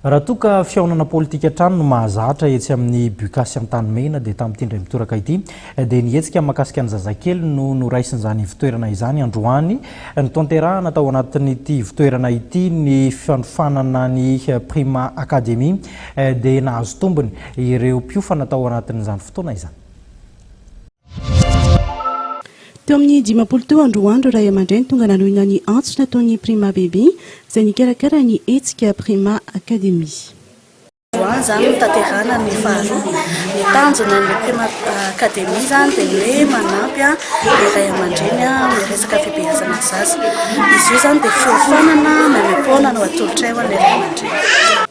Raha toka fiaonana politika trano no mahazatra etsy amin'ny Bukasy Antanimena dia tamin'ity indray mitoraka ity dia nihetsika mahakasika ny zazakely no noraisin'izany fitoerana izany androany ny tanterahana tao anatin'ity fitoerana ity ny fanofanana ny Prima Academy dia nahazo tombony ireo mpiofana tao anatin'izany fotoana izany. Teo amin'ny 12 androandro Ray aman-dreny tonga nanohina ny antso nataon'ny Prima Baby izay nikarakara ny hetsika Prima Academy. Zany taterana ny faharoa ny tanjona ny Prima Academy zany dia hoe manampy ny Ray aman-dreny amin'ny resaka fibeazana zaza. Izy io zany dia fiofanana maimam-poana no atolotra eo amin'ny Ray aman-dreny.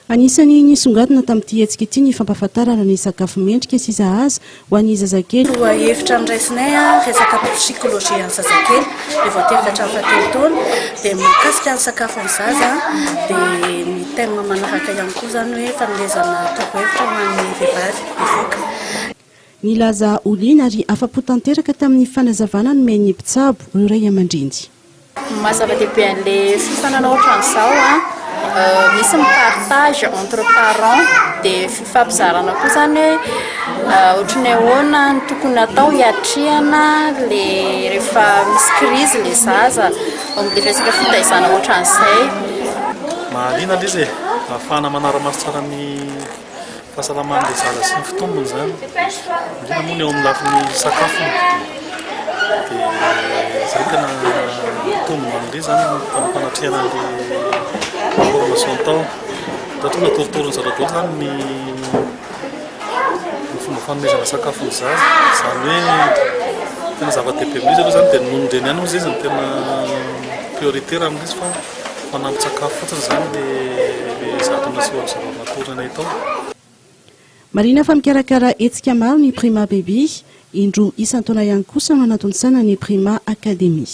Anisany nisongadina tamin'ity hetsika ity ny fampahafantarana ny sakafo mendrika sy zaza ho an'ny zazakely. Loha hevitra amin'iraisinay resaka psikolojia ny zazakely dia voatery ka hatramin'ny 7 taona dia mikasika ny sakafo ny zaza dia ny tema manaraka ihany koa zany hoe fanomezana torohevitra ho an'ny vehivavy mivoaka. Nilaza olina ary afapo tanteraka tamin'ny fanazavana nomen'ny mpitsabo ireo Ray aman-dreny. Mahazava-dehibe an'ilay fifanana ohatran'izao misy mipartage entre parents dia fifampizarana koa zany ohatry ny ahoana ny tokony atao hiatrihana le rehefa misy krizy le zaza amin'ilay resaka fitaizana ohatran'izay. Mahaliana ilay izy ahafahana manara-maso tsara ny fahasalaman'ilay zaza sy ny fitombony zany indrindra moa ny eo amin'ny lafin'ny sakafony dia zay tena tombony amin'ilay zany fampanatrihana formation tao datona toritory ny zava-doly zany ny fomba fanomezana sakafo ny zaza zany hoe tena zava-dehibe amin'izy aloha zany dia nonondreny ihany moa izy ny tena prioritaire amin'izy fa manampy-tsakafo fotsiny zany dia zatona sy zava-matorana atao. Marina fa mikarakara hetsika maro ny Prima Baby indro isan-taona ihany kosa manatonsana ny Prima Academy.